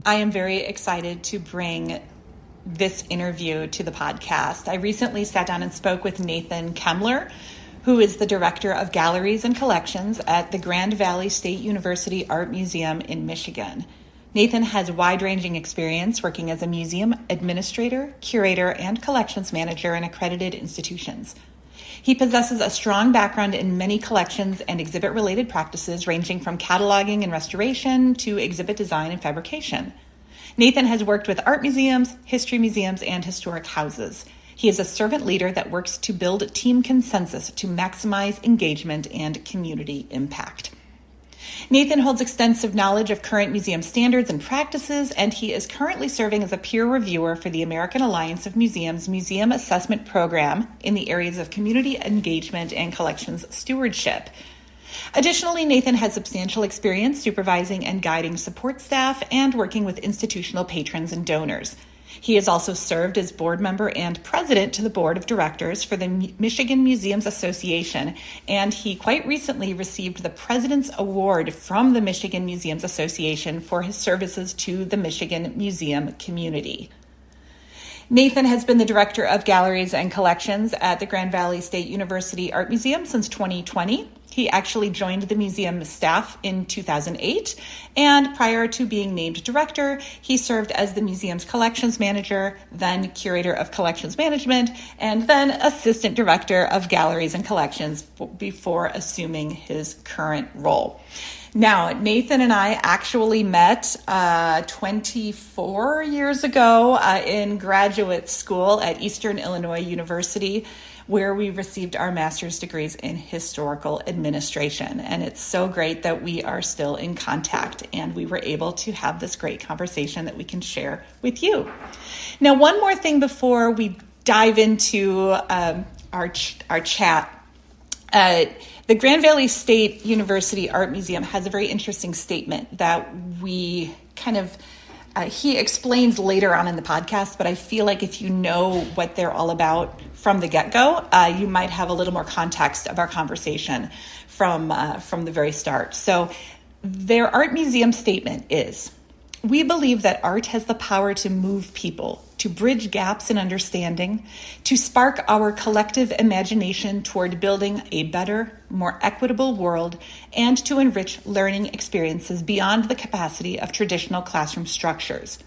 I am very excited to bring this interview to the podcast. I recently sat down and spoke with Nathan Kemler, who is the Director of Galleries and Collections at the Grand Valley State University Art Museum in Michigan. Nathan has wide-ranging experience working as a museum administrator, curator, and collections manager in accredited institutions. He possesses a strong background in many collections and exhibit-related practices, ranging from cataloging and restoration to exhibit design and fabrication. Nathan has worked with art museums, history museums, and historic houses. He is a servant leader that works to build team consensus to maximize engagement and community impact. Nathan holds extensive knowledge of current museum standards and practices, and he is currently serving as a peer reviewer for the American Alliance of Museums Museum Assessment Program in the areas of community engagement and collections stewardship. Additionally, Nathan has substantial experience supervising and guiding support staff and working with institutional patrons and donors. He has also served as board member and president to the board of directors for the Michigan Museums Association, and he quite recently received the President's Award from the Michigan Museums Association for his services to the Michigan museum community. Nathan has been the Director of Galleries and Collections at the Grand Valley State University Art Museum since 2020. He actually joined the museum staff in 2008, and prior to being named director, he served as the museum's collections manager, then curator of collections management, and then assistant director of galleries and collections before assuming his current role. Now, Nathan and I actually met 24 years ago in graduate school at Eastern Illinois University, where we received our master's degrees in historical administration. And it's so great that we are still in contact and we were able to have this great conversation that we can share with you. Now, one more thing before we dive into our chat. The Grand Valley State University Art Museum has a very interesting statement that we he explains later on in the podcast, but I feel like if you know what they're all about from the get-go, you might have a little more context of our conversation from the very start. So their art museum statement is, "We believe that art has the power to move people, to bridge gaps in understanding, to spark our collective imagination toward building a better, more equitable world, and to enrich learning experiences beyond the capacity of traditional classroom structures.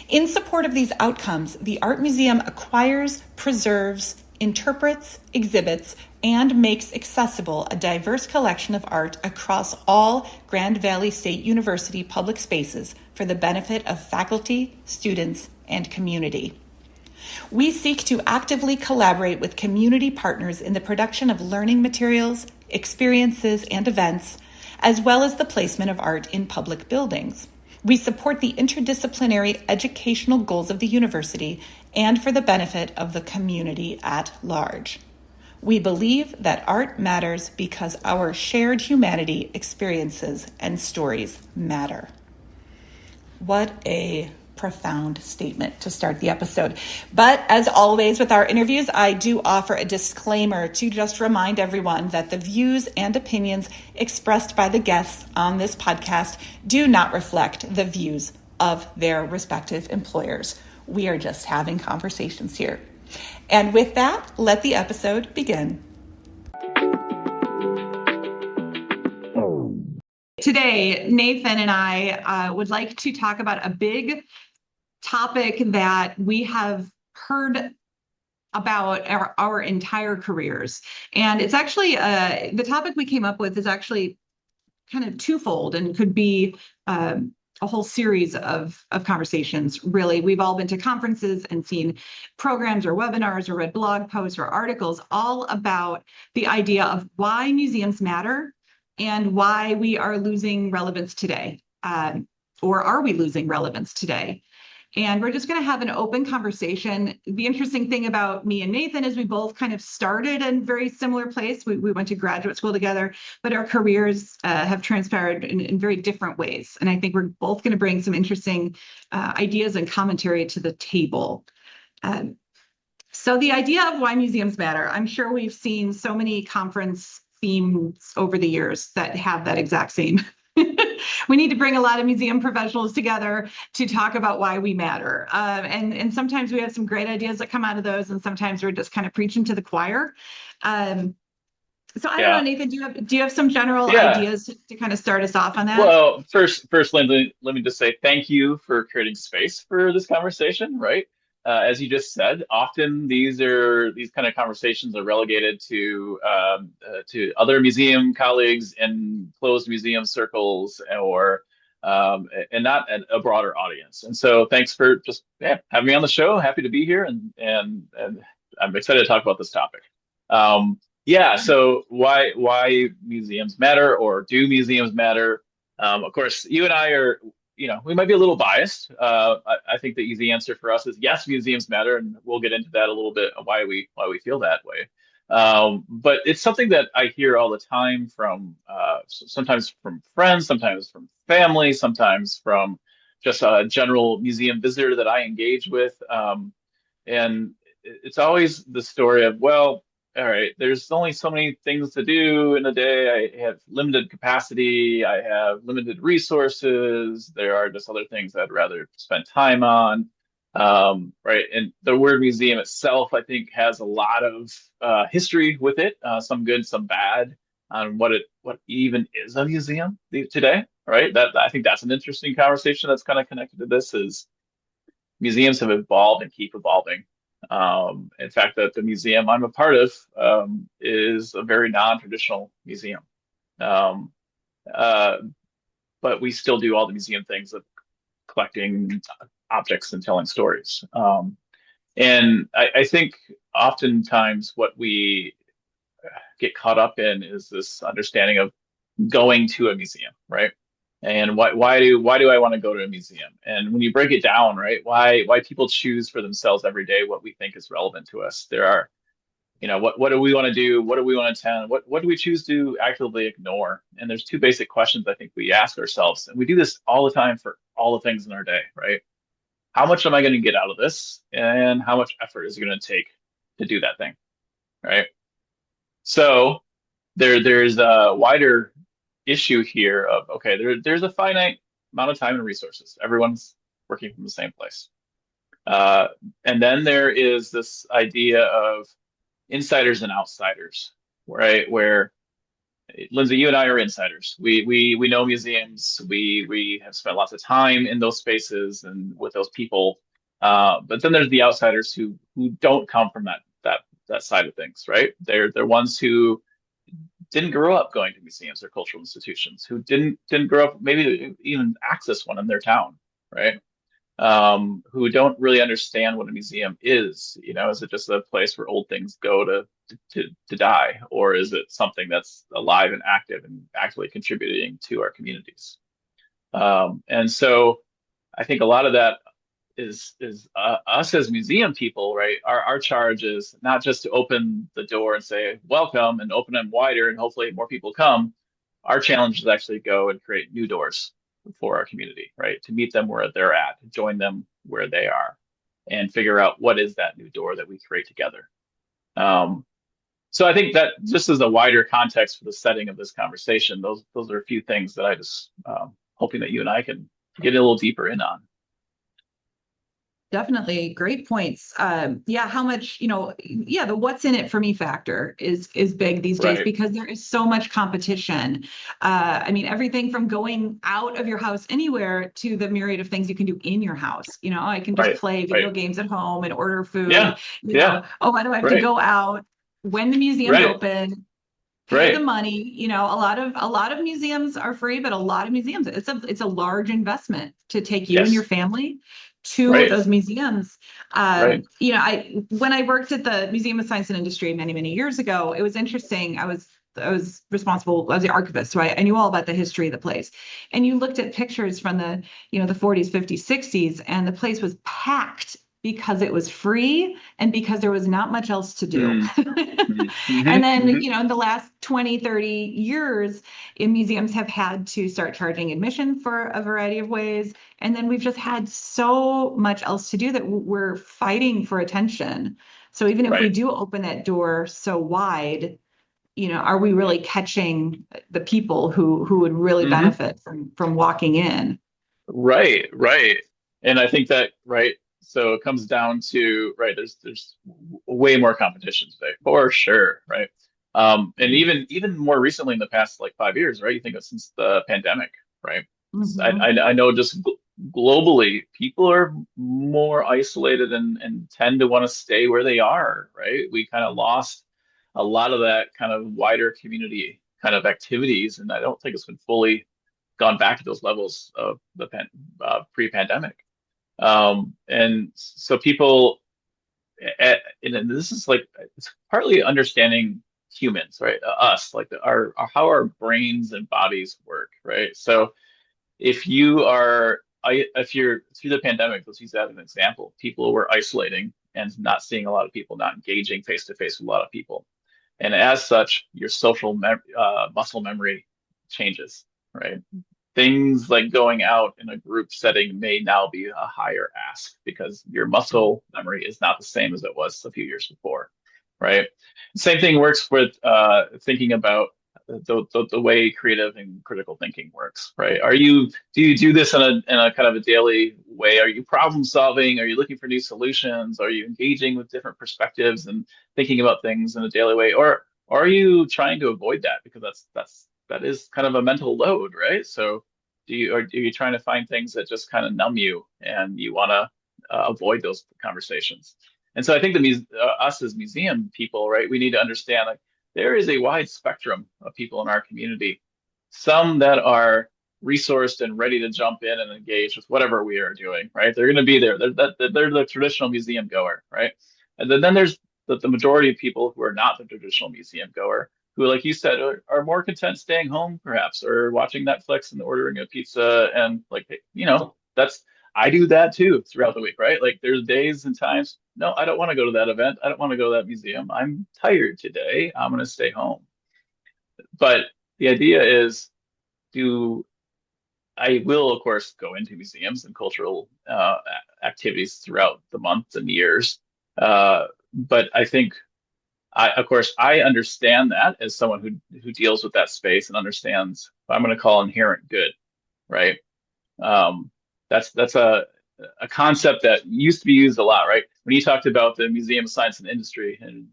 In support of these outcomes, the Art Museum acquires, preserves, interprets, exhibits, and makes accessible a diverse collection of art across all Grand Valley State University public spaces for the benefit of faculty, students, and community. We seek to actively collaborate with community partners in the production of learning materials, experiences, and events, as well as the placement of art in public buildings. We support the interdisciplinary educational goals of the university and for the benefit of the community at large. We believe that art matters because our shared humanity, experiences, and stories matter." What a profound statement to start the episode. But as always with our interviews, I do offer a disclaimer to just remind everyone that the views and opinions expressed by the guests on this podcast do not reflect the views of their respective employers. We are just having conversations here. And with that, let the episode begin. Today, Nathan and I would like to talk about a big topic that we have heard about our entire careers. And it's actually, the topic we came up with is actually kind of twofold and could be a whole series of conversations, really. We've all been to conferences and seen programs or webinars or read blog posts or articles all about the idea of why museums matter and why we are losing relevance today, or are we losing relevance today? And we're just going to have an open conversation. The interesting thing about me and Nathan is we both kind of started in a very similar place. We went to graduate school together, but our careers have transpired in very different ways. And I think we're both going to bring some interesting ideas and commentary to the table. So the idea of why museums matter, I'm sure we've seen so many conference themes over the years that have that exact same we need to bring a lot of museum professionals together to talk about why we matter. And sometimes we have some great ideas that come out of those, and sometimes we're just kind of preaching to the choir. So I don't know, Yeah. Nathan, do you have some general Yeah. ideas to kind of start us off on that? Well, first, Lindsay, let me just say thank you for creating space for this conversation, right? As you just said, often these kind of conversations are relegated to other museum colleagues in closed museum circles or and not a broader audience. And so thanks for just having me on the show. Happy to be here and I'm excited to talk about this topic. Yeah, so why museums matter or do museums matter? Of course, you and I are, we might be a little biased. I think the easy answer for us is yes, museums matter, and we'll get into that a little bit of why we feel that way. But it's something that I hear all the time from sometimes from friends, sometimes from family, sometimes from just a general museum visitor that I engage with. And it's always the story of, well, all right, there's only so many things to do in a day. I have limited capacity. I have limited resources. There are just other things I'd rather spend time on. Right. And the word museum itself, I think, has a lot of history with it, some good, some bad, on what even is a museum today. Right. That I think that's an interesting conversation that's kind of connected to this is museums have evolved and keep evolving. In fact, that the museum I'm a part of is a very non-traditional museum. Um, uh, but we still do all the museum things of collecting objects and telling stories. And I think oftentimes what we get caught up in is this understanding of going to a museum, right? And why do I want to go to a museum? And when you break it down, right, why people choose for themselves every day what we think is relevant to us. There are, what do we want to do? What do we want to attend? What do we choose to actively ignore? And there's two basic questions I think we ask ourselves, and we do this all the time for all the things in our day, right? How much am I going to get out of this? And how much effort is it going to take to do that thing, right? So there's a wider issue here of okay, there's a finite amount of time and resources. Everyone's working from the same place. Uh, and then there is this idea of insiders and outsiders, right? Where Lindsay, you and I are insiders. We know museums. We have spent lots of time in those spaces and with those people. But then there's the outsiders who don't come from that side of things, right? They're ones who didn't grow up going to museums or cultural institutions, who didn't grow up maybe even access one in their town, right? Who don't really understand what a museum is. Is it just a place where old things go to die, or is it something that's alive and active and actively contributing to our communities? And so I think a lot of that is us as museum people, right? Our charge is not just to open the door and say welcome and open them wider and hopefully more people come. Our challenge is actually go and create new doors for our community, right? To meet them where they're at, to join them where they are, and figure out what is that new door that we create together. So I think that just as a wider context for the setting of this conversation, those are a few things that I just hoping that you and I can get a little deeper in on. Definitely great points. Yeah, how much, yeah, the what's in it for me factor is big these days Right, because there is so much competition. I mean, everything from going out of your house anywhere to the myriad of things you can do in your house. I can just right, play right. video games at home and order Yeah, food. yeah, Oh, why do I have to right, go out when the museum's right, open? Pay the right. money. A lot of museums are free, but a lot of museums, it's a large investment to take you and your Yes, family to right, those museums. right. I when I worked at the Museum of Science and Industry many, many years ago, it was interesting. I was responsible, I was the archivist, so I knew all about the history of the place. And you looked at pictures from the 40s, 50s, 60s, and the place was packed because it was free and because there was not much else to do. Mm, mm, And hmm then, hmm in the last 20, 30 years, museums have had to start charging admission for a variety of ways. And then we've just had so much else to do that we're fighting for attention. So even if we Right, do open that door so wide, are we really catching the people who would really Hmm. benefit from walking in? Right, right. And I think that, right, so it comes down to, right, there's way more competition today, for sure, right? And even more recently in the past like 5 years, right? You think of since the pandemic, right? Mm-hmm. I know just globally, people are more isolated and tend to want to stay where they are, right? We kind of lost a lot of that kind of wider community kind of activities, and I don't think it's been fully gone back to those levels of the pre-pandemic. And so people, and this is like it's partly understanding humans, right? Us, like how our brains and bodies work, right? So if you are, if you're through the pandemic, let's use that as an example. People were isolating and not seeing a lot of people, not engaging face to face with a lot of people, and as such, your muscle memory changes, right? Things like going out in a group setting may now be a higher ask because your muscle memory is not the same as it was a few years before, right? Same thing works with thinking about the way creative and critical thinking works, right? Do you do this in a kind of a daily way? Are you problem solving? Are you looking for new solutions? Are you engaging with different perspectives and thinking about things in a daily way? Or are you trying to avoid that because that is kind of a mental load, right? So are you trying to find things that just kind of numb you and you want to avoid those conversations? And so I think us as museum people, right, we need to understand like there is a wide spectrum of people in our community. Some that are resourced and ready to jump in and engage with whatever we are doing, right? They're going to be there. They're the traditional museum goer, right? And then there's the majority of people who are not the traditional museum goer, who, like you said, are more content staying home, perhaps, or watching Netflix and ordering a pizza. And like, that's, I do that too throughout the week, right? Like there's days and times, no, I don't want to go to that event. I don't want to go to that museum. I'm tired today. I'm going to stay home. But the idea is, do I will, of course, go into museums and cultural activities throughout the months and years. But I think of course, I understand that as someone who deals with that space and understands what I'm going to call inherent good, right? Um, that's a concept that used to be used a lot, right? When you talked about the Museum of Science and Industry, and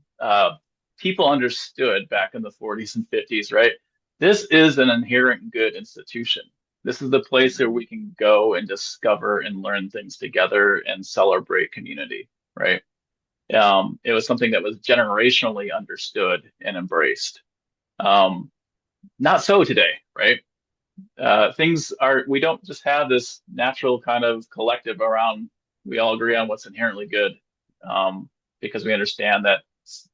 people understood back in the 40s and 50s, right? This is an inherent good institution. This is the place where we can go and discover and learn things together and celebrate community, right? It was something that was generationally understood and embraced. Um, Not so today, right? We don't just have this natural kind of collective around, we all agree on what's inherently good, because we understand that,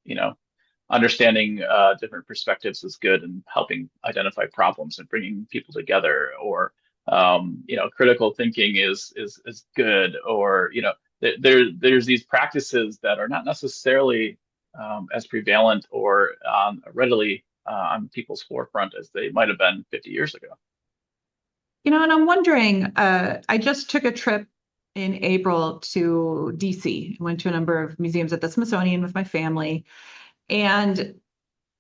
you know, understanding different perspectives is good and helping identify problems and bringing people together, or critical thinking is good, or there's these practices that are not necessarily as prevalent or readily on people's forefront as they might have been 50 years ago. And I'm wondering, I just took a trip in April to DC. I went to a number of museums at the Smithsonian with my family. And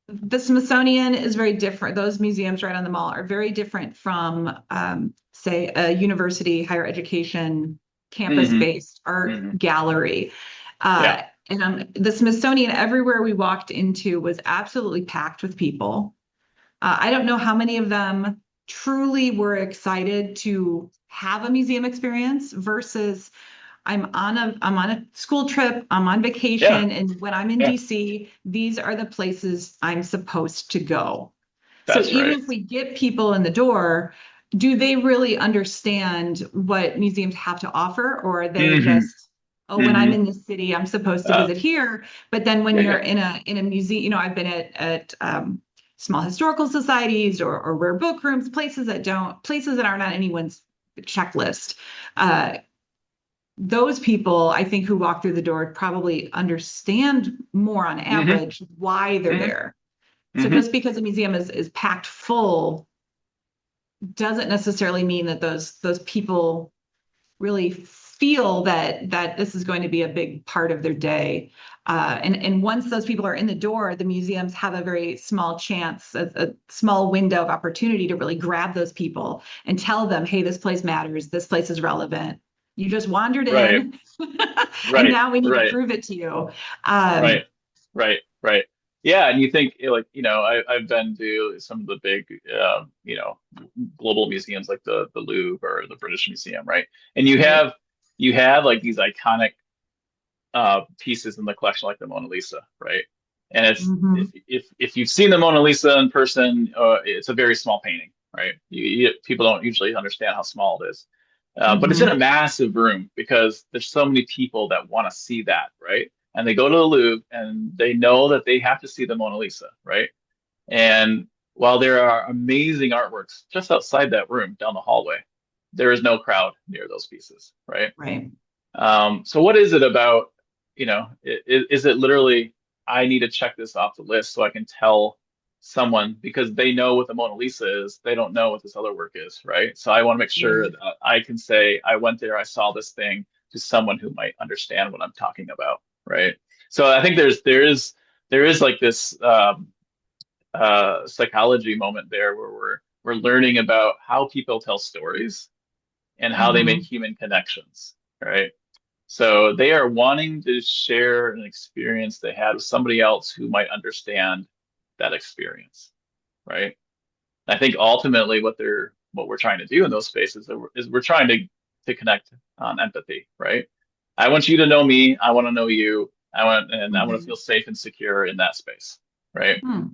the Smithsonian is very different. Those museums right on the mall are very different from, say, a university, higher education, Hmm. campus-based art Hmm. gallery. Yeah. And the Smithsonian, everywhere we walked into was absolutely packed with people. I don't know how many of them truly were excited to have a museum experience versus I'm on a school trip, I'm on Yeah. vacation, and when I'm in Yeah. DC, these are the places I'm supposed to go. So That's even right. if we get people in the door, do they really understand what museums have to offer, or are they Hmm. just, oh, when I'm Hmm. in the city, I'm supposed to Uh, visit here, but then when you're yeah. in a museum, I've been at small historical societies or rare book rooms, places that aren't on anyone's checklist. Uh, those people, I think, who walk through the door probably understand more on Hmm. average why they're Hmm. there. So Hmm. just because a museum is packed full doesn't necessarily mean that those people really feel that this is going to be a big part of their day. And once those people are in the door, the museums have a very small chance, a small window of opportunity to really grab those people and tell them, hey, this place matters. This place is relevant. You just wandered Right, in, and right, now we need to right, prove it to you. right, right, right. Yeah, and you think like, I've been to some of the big, global museums like the Louvre or the British Museum, right? And Right. you have like these iconic pieces in the collection like the Mona Lisa, right? And it's Mm-hmm. if you've seen the Mona Lisa in person, it's a very small painting, right? People don't usually understand how small it is, but it's in a Mm-hmm. massive room because there's so many people that want to see that, right? And they go to the Louvre and they know that they have to see the Mona Lisa, right? And while there are amazing artworks just outside that room down the hallway, there is no crowd near those pieces, right? Right. So what is it about, is it literally, I need to check this off the list so I can tell someone because they know what the Mona Lisa is, they don't know what this other work is, right? So I want to make sure Right. that I can say, I went there, I saw this thing to someone who might understand what I'm talking about, right? So I think there is like this psychology moment there where we're learning about how people tell stories and how they make Mm-hmm. human connections, right? So they are wanting to share an experience they had with somebody else who might understand that experience, right? I think ultimately what we're trying to do in those spaces is we're trying to connect on empathy, right? I want you to know me, I want to know you, I want to Mm-hmm. feel safe and secure in that space, right? Hmm.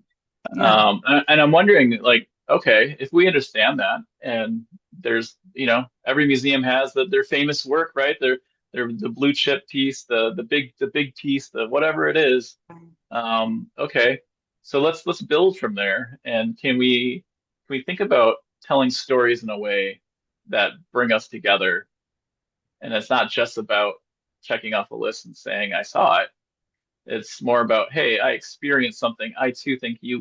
Yeah. And I'm wondering, like, okay, if we understand that, and there's, every museum has their famous work, right? Their the blue chip piece, the big piece, the whatever it is. Okay, so let's build from there, and can we think about telling stories in a way that bring us together, and it's not just about checking off a list and saying I saw it. It's more about, hey, I experienced something. I too think you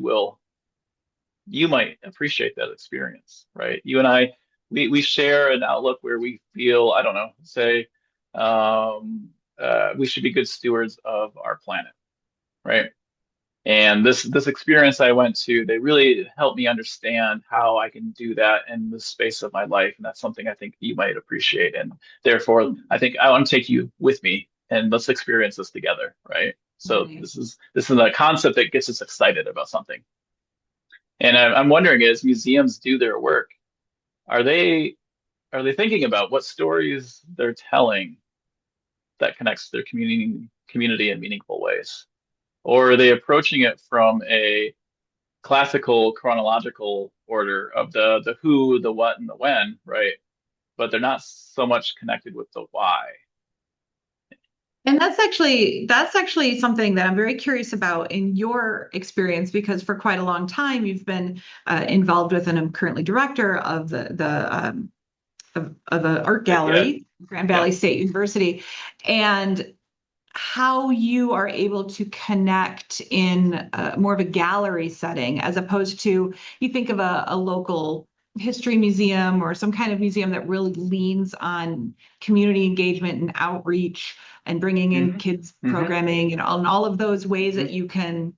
might appreciate that experience, right? You and I, we share an outlook where we feel, I don't know, say, we should be good stewards of our planet, right? And this experience I went to, they really helped me understand how I can do that in the space of my life, and that's something I think you might appreciate. And therefore, I think I want to take you with me, and let's experience this together, right? So Right. this is a concept that gets us excited about something. And I'm wondering, as museums do their work, are they are they thinking about what stories they're telling that connects their community in meaningful ways? Or are they approaching it from a classical chronological order of the who, the what, and the when, right? But they're not so much connected with the why. And that's actually something that I'm very curious about in your experience because for quite a long time you've been involved with, and I'm currently director of of an art Yeah, gallery, Grand yeah. Valley State University, and how you are able to connect in more of a gallery setting as opposed to you think of a local history museum or some kind of museum that really leans on community engagement and outreach and bringing in Hmm. kids Hmm. programming and all of those ways that Hmm. you can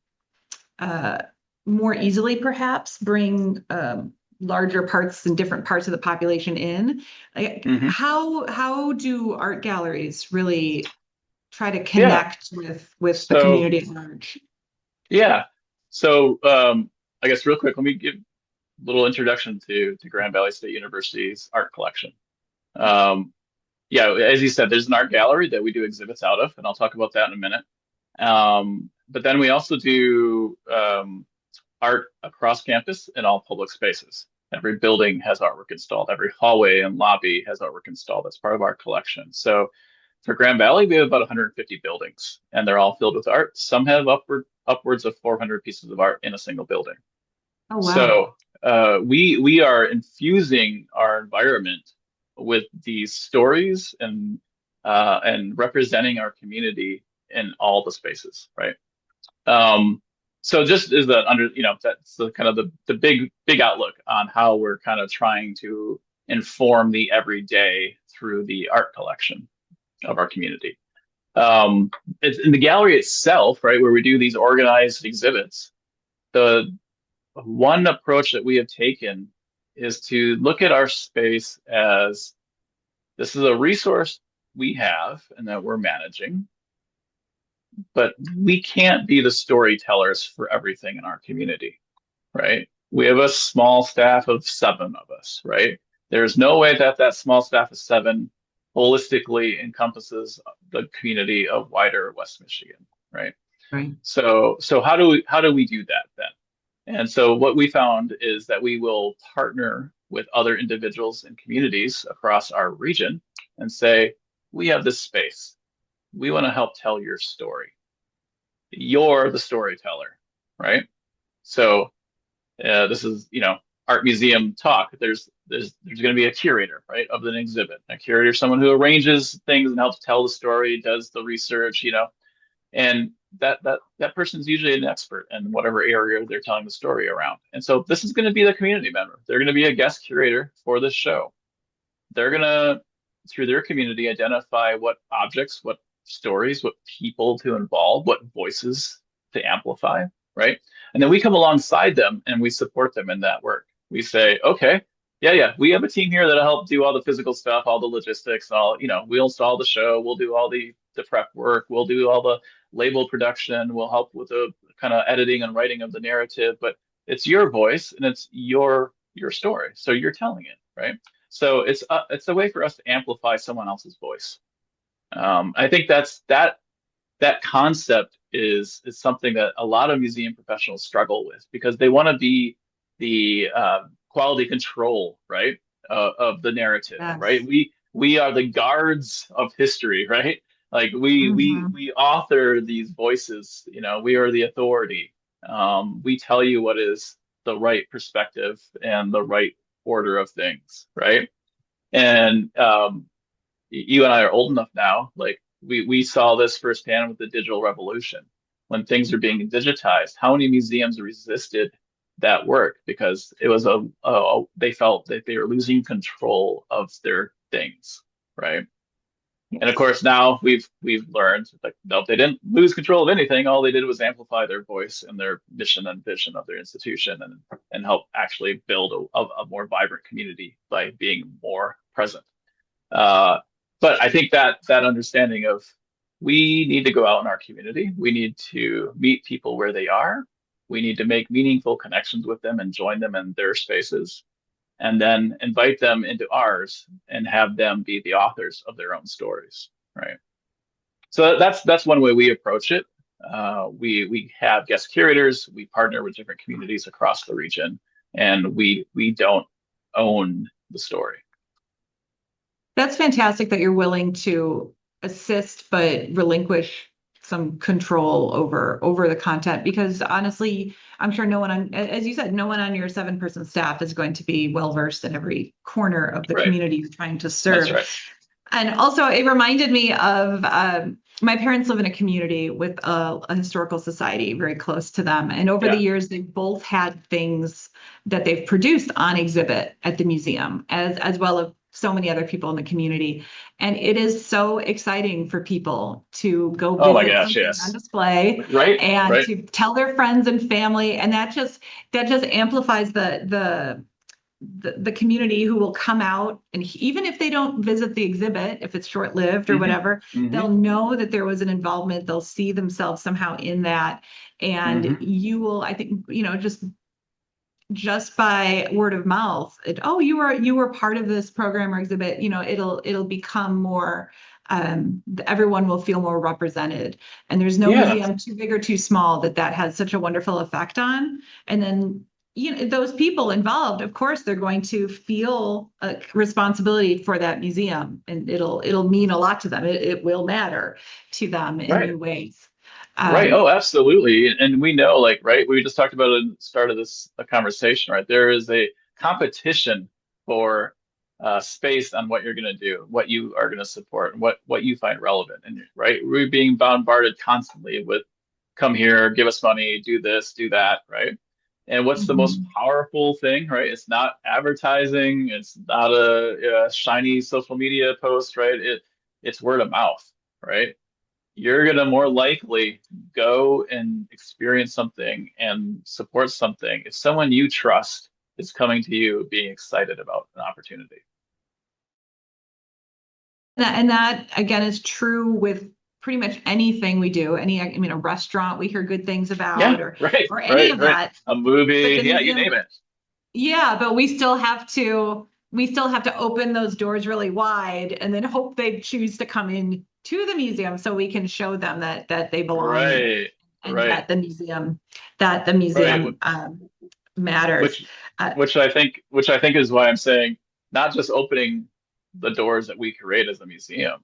uh, more easily perhaps bring larger parts and different parts of the population in. Like, Hmm. how do art galleries really try to Yeah. connect with the So community at large? yeah. So I guess real quick, let me give a little introduction to Grand Valley State University's art collection. Um, yeah, as you said, there's an art gallery that we do exhibits out of, and I'll talk about that in a minute. But then we also do art across campus in all public spaces. Every building has artwork installed. Every hallway and lobby has artwork installed. That's part of our collection. So for Grand Valley, we have about 150 buildings, and they're all filled with art. Some have upwards of 400 pieces of art in a single building. Oh, wow. So we are infusing our environment with these stories and representing our community in all the spaces, right? Um, so just as the under, that's the kind of the big outlook on how we're kind of trying to inform the everyday through the art collection of our community. It's in the gallery itself, right, where we do these organized exhibits. The one approach that we have taken is to look at our space as this is a resource we have and that we're managing, but we can't be the storytellers for everything in our community, right? We have a small staff of 7 of us, right? There's no way that that small staff of 7 holistically encompasses the community of wider West Michigan, right? Right. So how do we do that then? And so what we found is that we will partner with other individuals and communities across our region and say, we have this space. We want to help tell your story. You're the storyteller, right? So this is, art museum talk. There's going to be a curator, right, of an exhibit. A curator is someone who arranges things and helps tell the story, does the research, and that person's usually an expert in whatever area they're telling the story around. And so this is going to be the community member. They're going to be a guest curator for this show. They're going to, through their community, identify what objects, what stories, what people to involve, what voices to amplify, right? And then we come alongside them and we support them in that work. We say, okay, yeah, we have a team here that'll help do all the physical stuff, all the logistics, all, we'll install the show, we'll do all the prep work, we'll do all the label production, we'll help with the kind of editing and writing of the narrative, but it's your voice and it's your story. So you're telling it, right? So it's a way for us to amplify someone else's voice. I think that concept is something that a lot of museum professionals struggle with because they want to be the quality control, right, of the narrative, Yes. right? We are the guards of history, right? Like we author these voices, we are the authority. We tell you what is the right perspective and the right order of things, right? And you and I are old enough now, like we saw this firsthand with the digital revolution. When things are being digitized, how many museums resisted that work because it was they felt that they were losing control of their things, right? And of course, now we've learned like nope, they didn't lose control of anything. All they did was amplify their voice and their mission and vision of their institution, and help actually build a more vibrant community by being more present. But I think that understanding of we need to go out in our community, we need to meet people where they are, we need to make meaningful connections with them and join them in their spaces, and then invite them into ours and have them be the authors of their own stories, right? So that's one way we approach it. We have guest curators, we partner with different communities across the region, and we don't own the story. That's fantastic that you're willing to assist but relinquish some control over the content, because honestly, I'm sure no one on, as you said, no one on your 7-person staff is going to be well versed in every corner of the Right. community you're trying to serve. That's right. And also, it reminded me of my parents live in a community with a historical society very close to them. And over the years, they've both had things that they've produced on exhibit at the museum, as well as so many other people in the community. And it is so exciting for people to go visit on display, right, and to tell their friends and family. And that just amplifies the community who will come out, and even if they don't visit the exhibit, if it's short-lived or whatever, they'll know that there was an involvement. They'll see themselves somehow in that. And you will, I think, just by word of mouth, you were part of this program or exhibit, it'll become more, everyone will feel more represented, and there's no museum too big or too small that has such a wonderful effect on. And then those people involved, of course, they're going to feel a responsibility for that museum, and it'll mean a lot to them. It will matter to them in new ways. Right. Oh, absolutely. And we know, like, right, we just talked about it at the start of this conversation, right? There is a competition for space on what you're going to do, what you are going to support, and what you find relevant. And right, we're being bombarded constantly with come here, give us money, do this, do that, right? And what's the most powerful thing, right? It's not advertising. It's not a shiny social media post, right? It's word of mouth, right? You're gonna more likely go and experience something and support something if someone you trust is coming to you being excited about an opportunity. And that again is true with pretty much anything we do. A restaurant we hear good things about, Yeah, or right, any right, of right. that. A But movie, the yeah, you museum, name it. yeah, but we still have to open those doors really wide and then hope they choose to come in to the museum so we can show them that they belong, Right, and right, that the right. museum matters. Which, Uh, which I think is why I'm saying not just opening the doors that we create as a museum,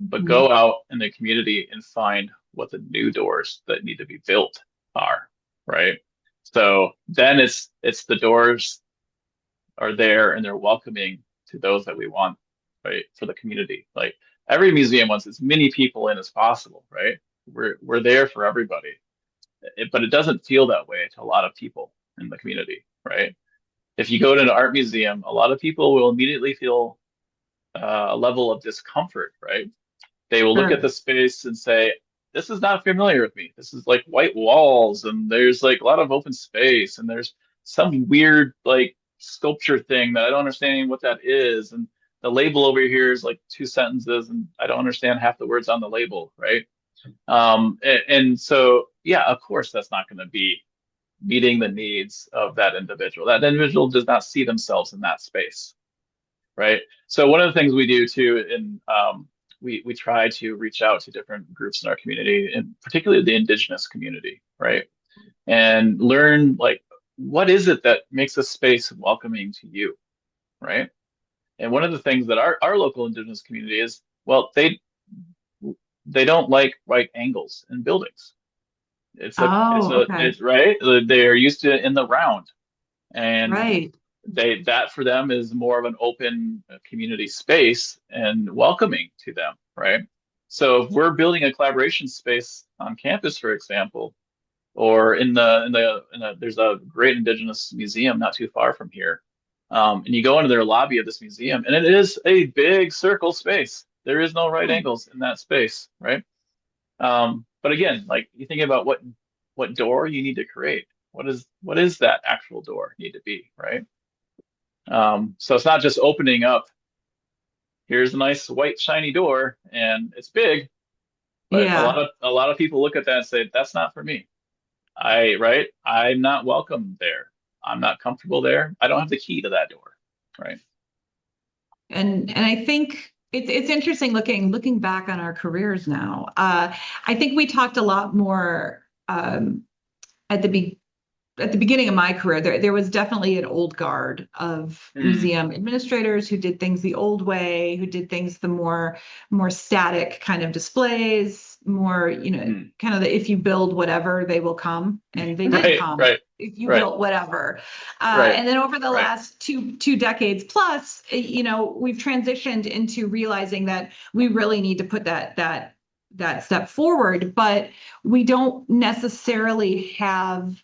but mhm. go out in the community and find what the new doors that need to be built are, right? So then it's the doors are there and they're welcoming to those that we want, right? For the community. Like every museum wants as many people in as possible, right? We're there for everybody. But it doesn't feel that way to a lot of people in the community, right? If you go to an art museum, a lot of people will immediately feel a level of discomfort, right? They will look at Sure. the space and say, this is not familiar with me. This is like white walls, and there's like a lot of open space, and there's some weird like sculpture thing that I don't understand what that is. And the label over here is like two sentences, and I don't understand half the words on the label, right? And so, yeah, of course, that's not going to be meeting the needs of that individual. That individual does not see themselves in that space, right? So one of the things we do too, and we try to reach out to different groups in our community, and particularly the indigenous community, right? And learn like what is it that makes a space welcoming to you, right? And one of the things that our local indigenous community is, well, they don't like right angles in buildings. Oh, okay. It's right. They're used to it in the round, and Right. that for them is more of an open community space and welcoming to them, right? So if we're building a collaboration space on campus, for example, or there's a great indigenous museum not too far from here, and you go into their lobby of this museum, and it is a big circle space. There is no right angles in that space, right? But again, like you think about what door you need to create. What is that actual door need to be, right? So it's not just opening up. Here's a nice white shiny door, and it's big, but Yeah. a lot of people look at that and say, "That's not for me." Right? I'm not welcome there. I'm not comfortable there. I don't have the key to that door, right? And I think it's interesting looking back on our careers now. I think we talked a lot more at the beginning of my career. There was definitely an old guard of Mm, museum administrators who did things the old way, who did things the more static kind of displays, more, mm. kind of the if you build whatever, they will come. And they did Right, come right, if you right, built whatever. right, And then over the right. last two decades plus, we've transitioned into realizing that we really need to put that step forward, but we don't necessarily have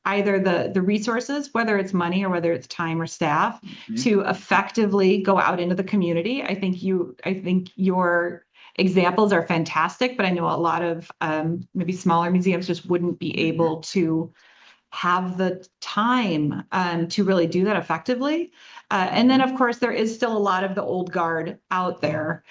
either the resources, whether it's money or whether it's time or staff, Mhm, to mhm. effectively go out into the community. I think your examples are fantastic, but I know a lot of maybe smaller museums just wouldn't be Mhm, able to have the time to really do that effectively. And then, mhm. of course, there is still a lot of the old guard out there.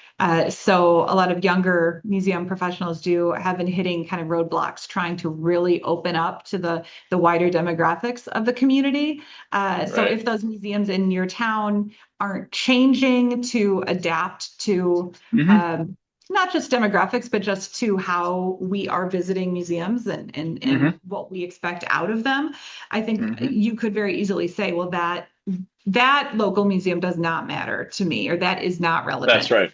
So a lot of younger museum professionals have been hitting kind of roadblocks, trying to really open up to the wider demographics of the community. So Right. if those museums in your town aren't changing to adapt to Mhm, um, not just demographics, but just to how we are visiting museums and mhm, what we expect out of them. I think mhm. you could very easily say, well, that local museum does not matter to me, or that is not That's relevant. right.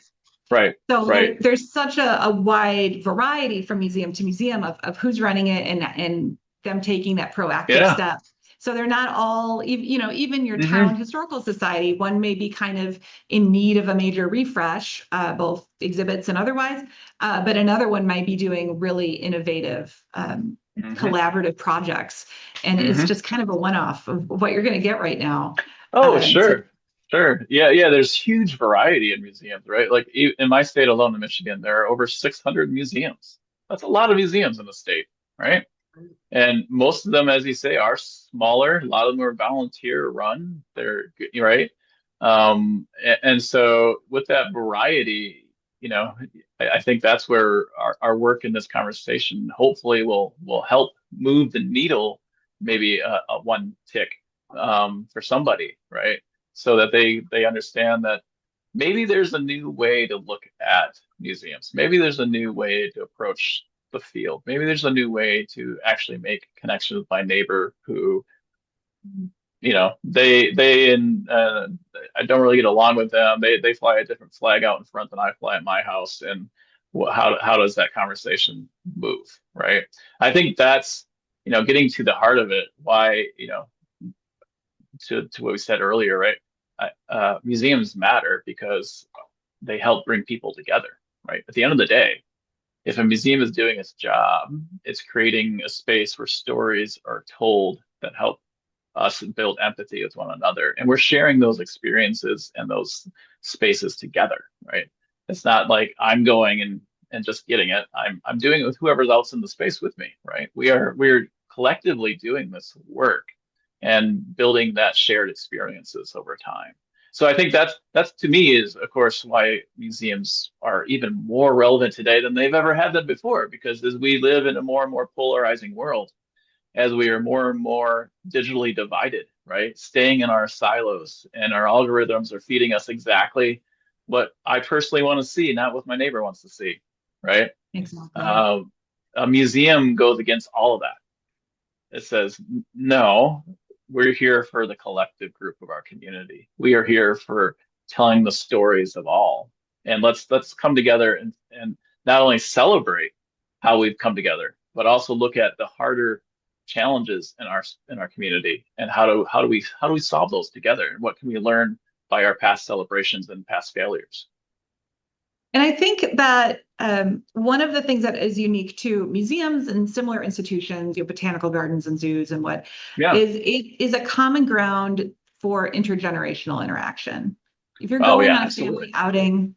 Right, So right. there's such a wide variety from museum to museum of who's running it and them taking that proactive Yeah. step. So they're not all, even your town Mhm. historical society, one may be kind of in need of a major refresh, both exhibits and otherwise, but another one might be doing really innovative collaborative projects. And it's just kind of a one-off of what you're going to get right now. Oh, So sure. Yeah. There's huge variety in museums, right? Like in my state alone in Michigan, there are over 600 museums. That's a lot of museums in the state, right? And most of them, as you say, are smaller. A lot of them are volunteer run. Right. And so with that variety, I think that's where our work in this conversation hopefully will help move the needle, maybe a one tick for somebody, right? So that they understand that maybe there's a new way to look at museums. Maybe there's a new way to approach the field. Maybe there's a new way to actually make connections with my neighbor who, they and I don't really get along with them. They fly a different flag out in front than I fly at my house, and how does that conversation move, right? I think that's getting to the heart of it. Why to what we said earlier, right? Museums matter because they help bring people together, right? At the end of the day, if a museum is doing its job, it's creating a space where stories are told that help us build empathy with one another. And we're sharing those experiences and those spaces together, right? It's not like I'm going and just getting it. I'm doing it with whoever's else in the space with me, right? We're collectively doing this work and building that shared experiences over time. So I think that's to me is of course why museums are even more relevant today than they've ever had been before, because as we live in a more and more polarizing world, as we are more and more digitally divided, right? Staying in our silos, and our algorithms are feeding us exactly what I personally want to see, not what my neighbor wants to see, right? exactly. A museum goes against all of that. It says, no, we're here for the collective group of our community. We are here for telling the stories of all. And let's come together and not only celebrate how we've come together, but also look at the harder challenges in our community, and how do we solve those together, and what can we learn by our past celebrations and past failures. And I think that one of the things that is unique to museums and similar institutions, botanical gardens and zoos and is it is a common ground for intergenerational interaction. If you're going on a family outing,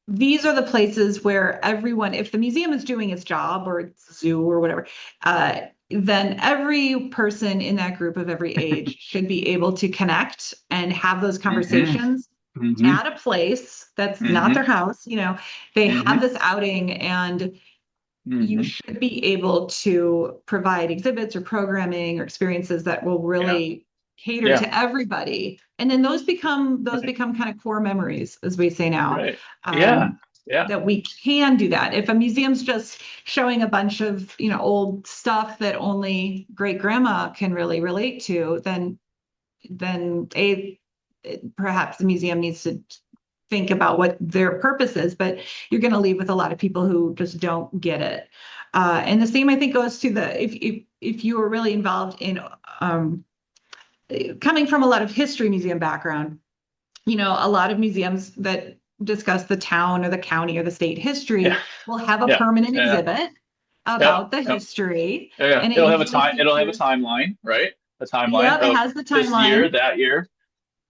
these are the places where everyone, if the museum is doing its job or it's a zoo or whatever, then every person in that group of every age should be able to connect and have those conversations at a place that's not their house. They have this outing, and you should be able to provide exhibits or programming or experiences that will really cater to everybody. And then those become kind of core memories, as we say now. Right. That we can do that. If a museum's just showing a bunch of old stuff that only great grandma can really relate to, then perhaps the museum needs to think about what their purpose is, but you're going to leave with a lot of people who just don't get it. And the same, I think, goes to if you are really involved in coming from a lot of history museum background, a lot of museums that discuss the town or the county or the state history will have a permanent exhibit about the history. And it'll have a timeline, right? A timeline. Yeah, it has the timeline. This year, that year.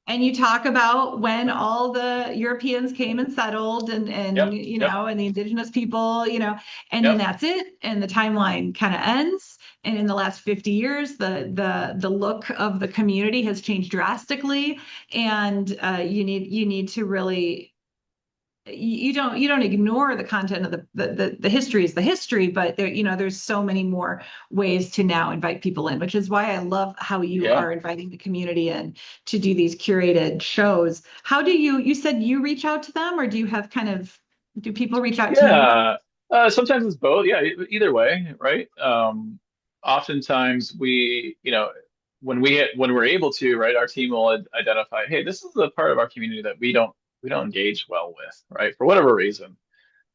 And you talk about when all the Europeans came and settled, and and the indigenous people, and then that's it. And the timeline kind of ends. And in the last 50 years, the look of the community has changed drastically. And you need to really, you don't ignore the content of the history is the history, but there's so many more ways to now invite people in, which is why I love how you are inviting the community in to do these curated shows. How do you said you reach out to them, or do you have do people reach out to you? Sometimes it's both. Yeah, either way, right? Oftentimes when we're able to, right, our team will identify, hey, this is the part of our community that we don't engage well with, right, for whatever reason,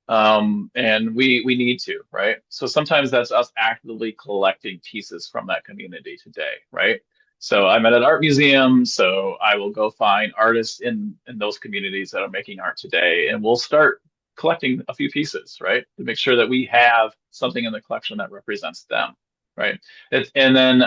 and we need to, right. So sometimes that's us actively collecting pieces from that community today, right. So I'm at an art museum, so I will go find artists in those communities that are making art today, and we'll start collecting a few pieces, right, to make sure that we have something in the collection that represents them. right? And then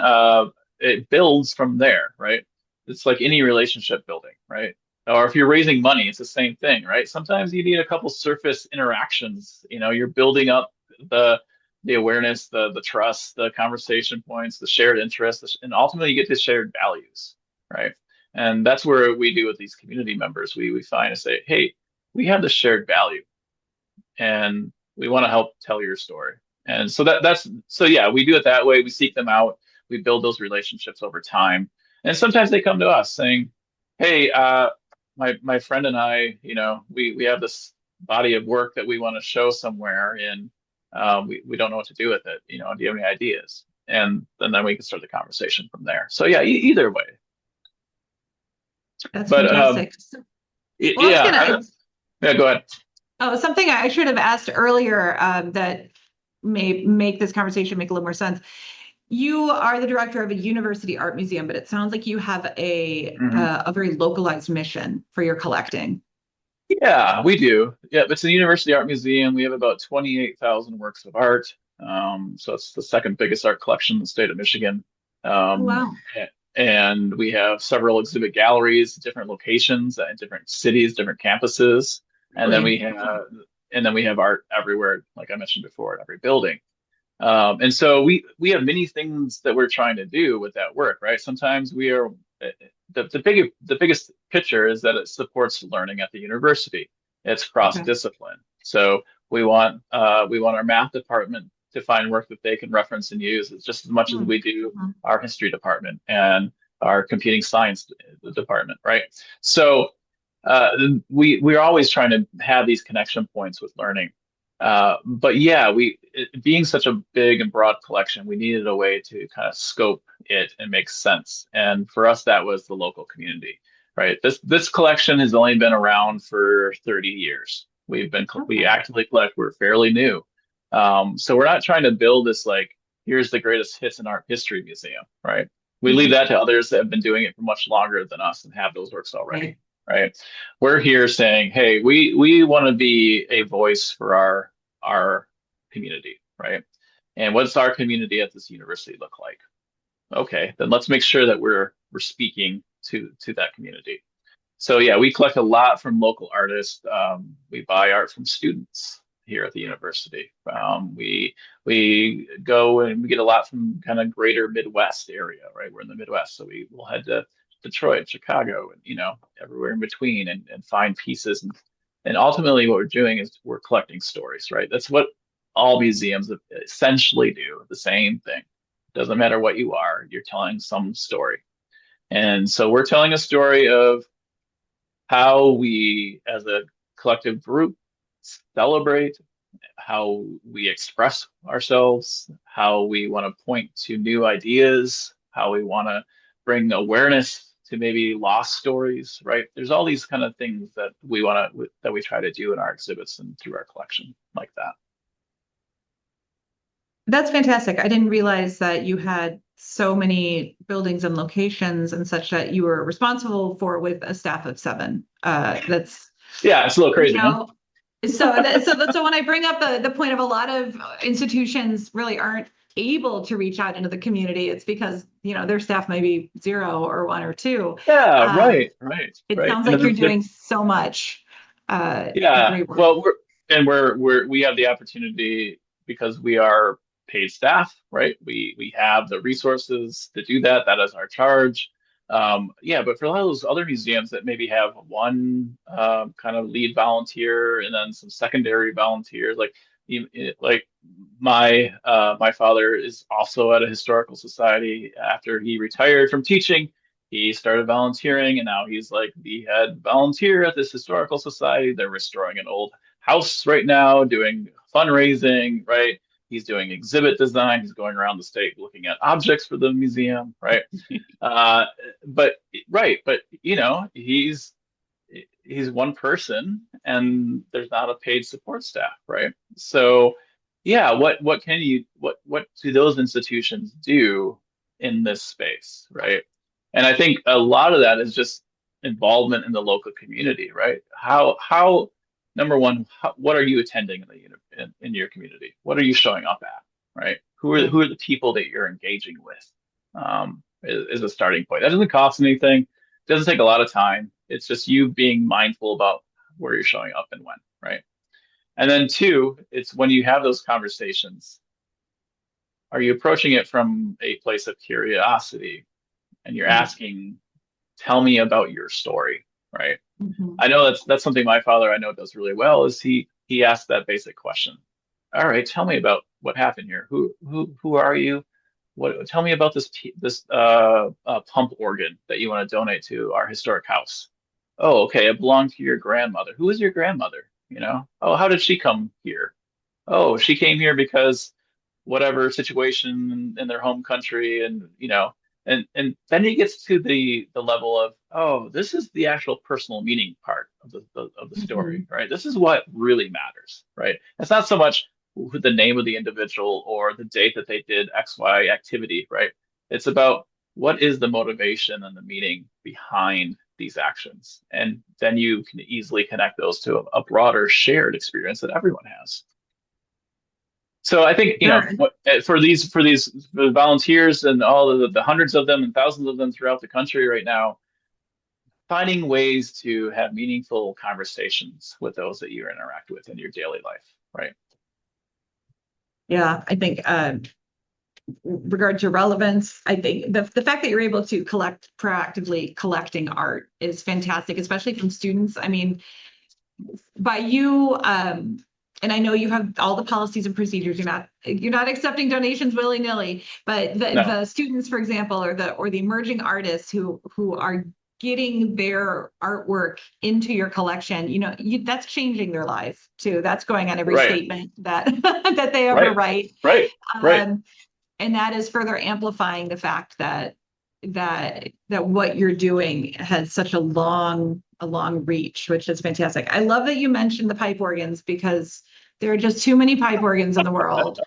it builds from there, right? It's like any relationship building, right? Or if you're raising money, it's the same thing, right? Sometimes you need a couple surface interactions. You're building up the awareness, the trust, the conversation points, the shared interests, and ultimately you get to shared values, right? And that's where we do with these community members. We find and say, hey, we have the shared value, and we want to help tell your story. And so yeah, we do it that way. We seek them out. We build those relationships over time. And sometimes they come to us saying, hey, my friend and I, we have this body of work that we want to show somewhere, and we don't know what to do with it. Do you have any ideas? And then we can start the conversation from there. So yeah, either way. That's But fantastic. Well, yeah, yeah, go ahead. Oh, something I should have asked earlier that may make this conversation make a little more sense. You are the director of a university art museum, but it sounds like you have a very localized mission for your collecting. Yeah, we do. Yeah, it's a university art museum. We have about 28,000 works of art. So it's the second biggest art collection in the state of Michigan. Oh, wow. And we have several exhibit galleries, different locations in different cities, different campuses. And then we have art everywhere, like I mentioned before, in every building. And so we have many things that we're trying to do with that work, right? Sometimes we are the biggest picture is that it supports learning at the university. It's cross-discipline. So we want our math department to find work that they can reference and use just as much as we do our history department and our computing science department, right? So we're always trying to have these connection points with learning. But yeah, being such a big and broad collection, we needed a way to kind of scope it and make sense. And for us, that was the local community, right? This collection has only been around for 30 years. We actively collect. We're fairly new, so we're not trying to build this like here's the greatest hits in art history museum, right? We leave that to others that have been doing it for much longer than us and have those works already. Right. We're here saying, hey, we want to be a voice for our community, right? And what's our community at this university look like? Okay, then let's make sure that we're speaking to that community. So yeah, we collect a lot from local artists. We buy art from students here at the university. We go and we get a lot from kind of greater Midwest area, right? We're in the Midwest, so we will head to Detroit, Chicago, and everywhere in between, and find pieces. And ultimately, what we're doing is we're collecting stories, right? That's what all museums essentially do. The same thing. Doesn't matter what you are, you're telling some story. And so we're telling a story of how we, as a collective group, celebrate, how we express ourselves, how we want to point to new ideas, how we want to bring awareness to maybe lost stories, right? There's all these kind of things that we try to do in our exhibits and through our collection like that. That's fantastic. I didn't realize that you had so many buildings and locations and such that you were responsible for with a staff of 7. It's a little crazy, huh? So when I bring up the point of a lot of institutions really aren't able to reach out into the community, it's because their staff may be 0 or 1 or 2. Yeah, right. It sounds like you're doing so much. Great work. Well, we have the opportunity because we are paid staff, right? We have the resources to do that. That is our charge. But for a lot of those other museums that maybe have one kind of lead volunteer and then some secondary volunteers, like my father is also at a historical society. After he retired from teaching, he started volunteering, and now he's like the head volunteer at this historical society. They're restoring an old house right now, doing fundraising, right? He's doing exhibit design. He's going around the state looking at objects for the museum, right? But he's one person, and there's not a paid support staff, right? So, yeah, what do those institutions do in this space, right? And I think a lot of that is just involvement in the local community, right? How number one, what are you attending in your community? What are you showing up at, right? who are the people that you're engaging with? Is a starting point. That doesn't cost anything. It doesn't take a lot of time. It's just you being mindful about where you're showing up and when, right? And then two, it's when you have those conversations, are you approaching it from a place of curiosity and you're asking, tell me about your story, right? Mm-hmm. I know that's something my father I know does really well is he asks that basic question. All right, tell me about what happened here. Who are you? What tell me about this pump organ that you want to donate to our historic house. Oh, okay, it belonged to your grandmother. Who is your grandmother? You know? Oh, how did she come here? Oh, she came here because whatever situation in their home country, and and then he gets to the level of, oh, this is the actual personal meaning part of the Mm-hmm. story, right? This is what really matters, right? It's not so much the name of the individual or the date that they did XY activity, right? It's about what is the motivation and the meaning behind these actions, and then you can easily connect those to a broader shared experience that everyone has. So I think, Sure. for the volunteers and all of the hundreds of them and thousands of them throughout the country right now, finding ways to have meaningful conversations with those that you interact with in your daily life, right? Yeah, I think regard to relevance, I think the fact that you're able to proactively collecting art is fantastic, especially from students. I mean, by you, and I know you have all the policies and procedures. You're not accepting donations willy-nilly, but No, the students, for example, or the emerging artists who are getting their artwork into your collection, that's changing their life too. That's going on every right, statement that that they ever right, write. right, right. Um, and that is further amplifying the fact that what you're doing has such a long reach, which is fantastic. I love that you mentioned the pipe organs because there are just too many pipe organs in the world.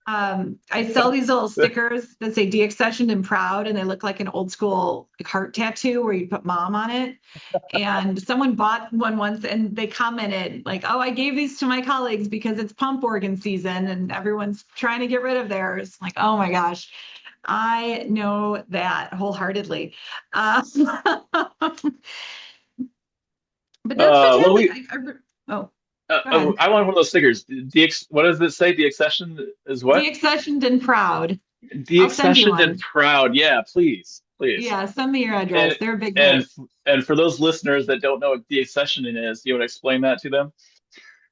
I sell these little stickers that say deaccessioned and proud, and they look like an old school heart tattoo where you put mom on it. And someone bought one once and they commented like, oh, I gave these to my colleagues because it's pump organ season and everyone's trying to get rid of theirs. Like, oh my gosh, I know that wholeheartedly. Uh, but that's Well, fantastic. Oh, go ahead. I want one of those stickers. What does it say? Deaccession is what? Deaccessioned and proud. I'll send you Deaccessioned and one. proud. Yeah, please, please. Yeah, send me your address. And They're a big and hit. and for those listeners that don't know what deaccessioning is, do you want to explain that to them?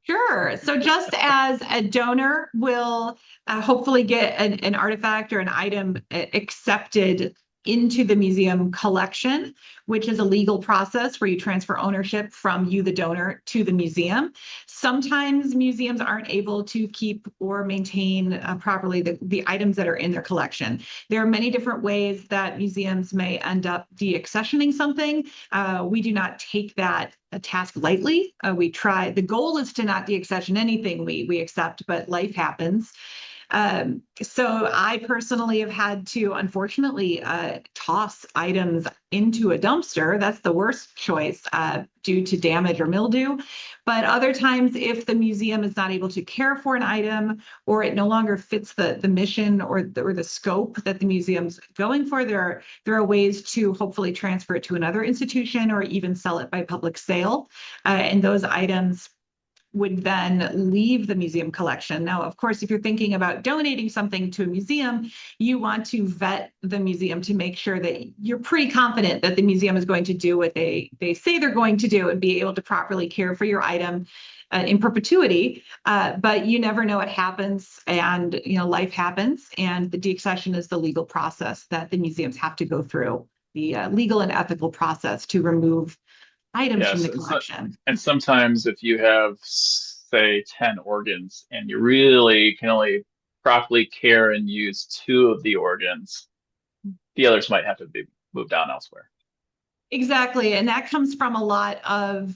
Sure. So just as a donor will hopefully get an artifact or an item accepted into the museum collection, which is a legal process where you transfer ownership from you, the donor, to the museum. Sometimes museums aren't able to keep or maintain properly the items that are in their collection. There are many different ways that museums may end up deaccessioning something. We do not take that a task lightly. We try. The goal is to not deaccession anything we accept, but life happens. So I personally have had to, unfortunately, toss items into a dumpster. That's the worst choice due to damage or mildew. But other times, if the museum is not able to care for an item or it no longer fits the mission or the scope that the museum's going for, there are ways to hopefully transfer it to another institution or even sell it by public sale. And those items would then leave the museum collection. Now, of course, if you're thinking about donating something to a museum, you want to vet the museum to make sure that you're pretty confident that the museum is going to do what they say they're going to do and be able to properly care for your item in perpetuity. But you never know what happens, and life happens, and the deaccession is the legal process that the museums have to go through, the legal and ethical process to remove items from Yes, the collection. and sometimes if you have, say, 10 organs and you really can only properly care and use two of the organs, the others might have to be moved on elsewhere. Exactly. And that comes from a lot of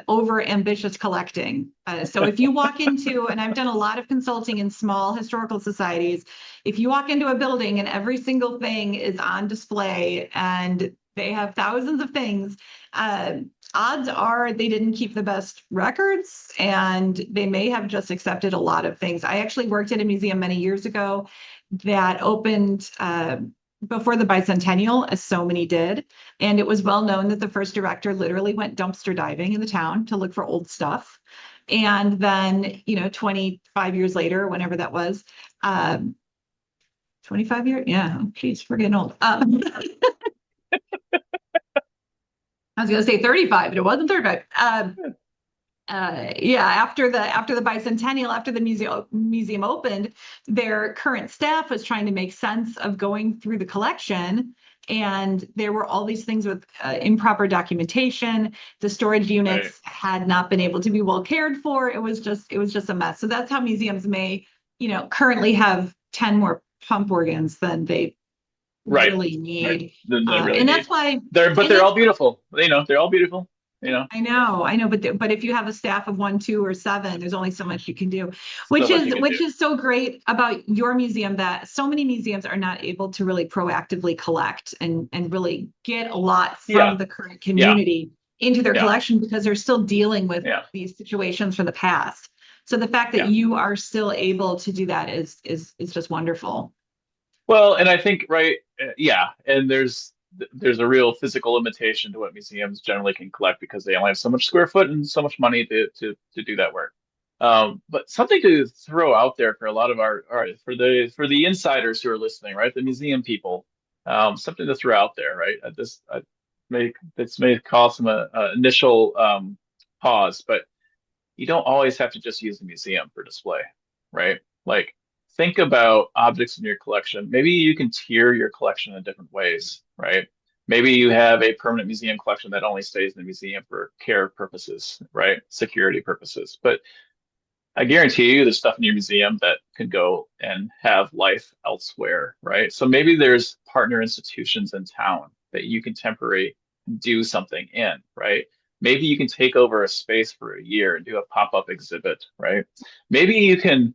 over ambitious collecting. So if you walk into, and I've done a lot of consulting in small historical societies, if you walk into a building and every single thing is on display and they have thousands of things, odds are they didn't keep the best records, and they may have just accepted a lot of things. I actually worked at a museum many years ago that opened before the bicentennial, as so many did. And it was well known that the first director literally went dumpster diving in the town to look for old stuff. And then, 25 years later, whenever that was, 25 years? Yeah. Oh, geez, we're getting old. I was going to say 35, but it wasn't 35. Yeah, after the bicentennial, after the museum opened, their current staff was trying to make sense of going through the collection, and there were all these things with improper documentation. The storage units had not been able to be well cared for. It was just a mess. So that's how museums may, currently have 10 more pump organs than they really need. Really and that's why they're all beautiful. They're all beautiful. I know, but if you have a staff of 1, 2, or 7, there's only so much you can do, which is so great about your museum, that so many museums are not able to really proactively collect and really get a lot from the current community into their collection, because they're still dealing with these situations from the past. So the fact that you are still able to do that is just wonderful. Well, and I think, and there's a real physical limitation to what museums generally can collect, because they only have so much square foot and so much money to do that work. But something to throw out there for a lot of for the insiders who are listening, right? The museum people, something to throw out there, right? This may cause some initial pause, but you don't always have to just use the museum for display, right? Like, think about objects in your collection. Maybe you can tier your collection in different ways, right? Maybe you have a permanent museum collection that only stays in the museum for care purposes, right? Security purposes. But I guarantee you there's stuff in your museum that could go and have life elsewhere, right? So maybe there's partner institutions in town that you can temporarily do something in, right? Maybe you can take over a space for a year and do a pop-up exhibit, right? Maybe you can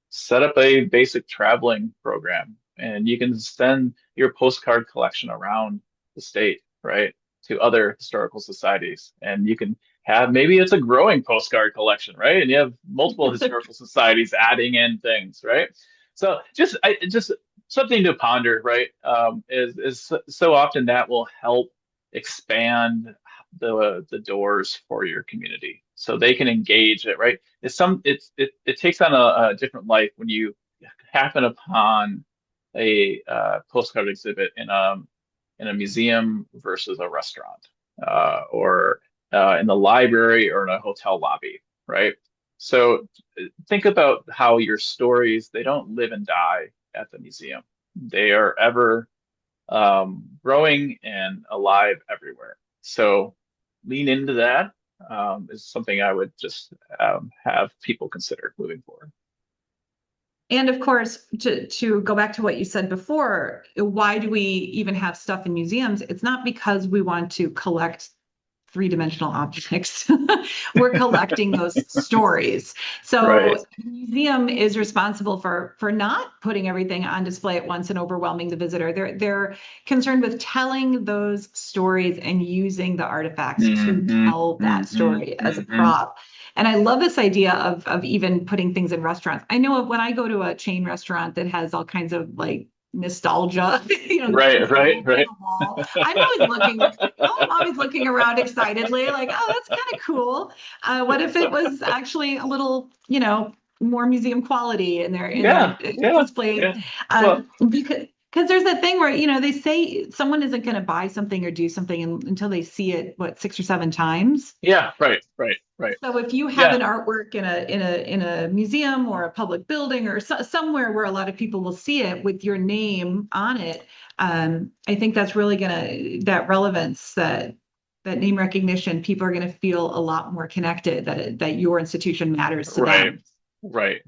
set up a basic traveling program, and you can send your postcard collection around the state, right, to other historical societies. And you can have, maybe it's a growing postcard collection, right? And you have multiple historical societies adding in things, right? So just something to ponder, right? Is so often that will help expand the doors for your community, so they can engage it, right? It takes on a different life when you happen upon a postcard exhibit in a museum versus a restaurant, or in the library or in a hotel lobby, right? So think about how your stories, they don't live and die at the museum. They are ever growing and alive everywhere. So lean into that is something I would just have people consider moving forward. And of course, to go back to what you said before, why do we even have stuff in museums? It's not because we want to collect three-dimensional objects. We're collecting those stories. So the museum is responsible for not putting everything on display at once and overwhelming the visitor. They're concerned with telling those stories and using the artifacts to tell that story as a prop. And I love this idea of even putting things in restaurants. I know when I go to a chain restaurant that has all kinds of like nostalgia, right. I'm always looking around excitedly, like, oh, that's kind of cool. What if it was actually a little, more museum quality in their display? Because there's that thing where, they say someone isn't going to buy something or do something until they see it, 6 or 7 times. Yeah, right. So if you have an artwork in a museum or a public building or somewhere where a lot of people will see it with your name on it, I think that's really that relevance, that name recognition, people are going to feel a lot more connected, that your institution matters to them. Right.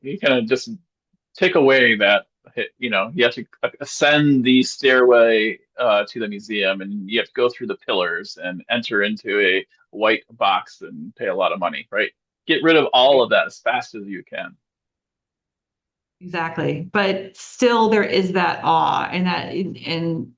You kind of just take away that, you have to ascend the stairway to the museum, and you have to go through the pillars and enter into a white box and pay a lot of money, right? Get rid of all of that as fast as you can. Exactly. But still there is that awe, and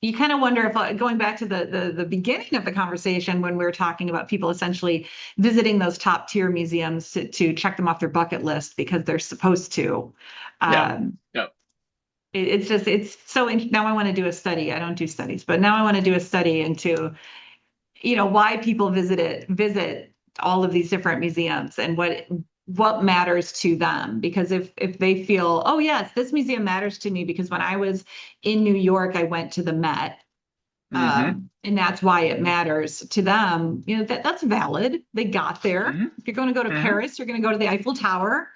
you kind of wonder if, going back to the beginning of the conversation when we were talking about people essentially visiting those top tier museums to check them off their bucket list because they're supposed to. Yeah. Um, Yeah. it's so now I want to do a study. I don't do studies, but now I want to do a study into, why people visit all of these different museums and what matters to them. Because if they feel, oh yes, this museum matters to me because when I was in New York, I went to the Met. And that's why it matters to them. That's valid. They got there. If you're going to go to Paris, you're going to go to the Eiffel Tower,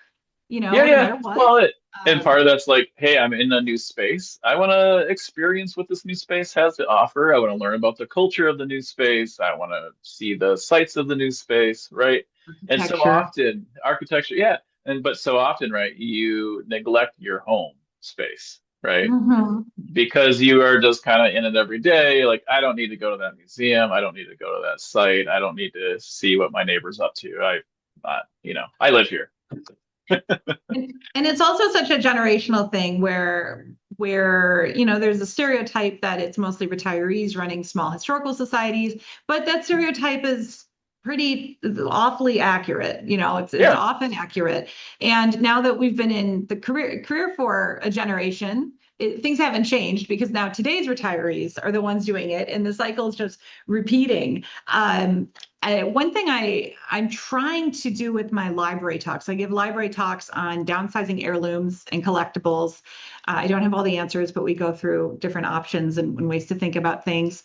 Yeah, no yeah. matter what. Well, and part of that's like, hey, I'm in a new space. I want to experience what this new space has to offer. I want to learn about the culture of the new space. I want to see the sights of the new space, right? And so Architecture. often, architecture, yeah, but so often, right, you neglect your home space, right? Mhm. Because you are just kind of in it every day. Like, I don't need to go to that museum. I don't need to go to that site. I don't need to see what my neighbor's up to. I live here. And it's also such a generational thing where there's a stereotype that it's mostly retirees running small historical societies, but that stereotype is pretty awfully accurate. It's Yeah. often accurate. And now that we've been in the career for a generation, things haven't changed because now today's retirees are the ones doing it, and the cycle is just repeating. One thing I'm trying to do with my library talks, I give library talks on downsizing heirlooms and collectibles. I don't have all the answers, but we go through different options and ways to think about things,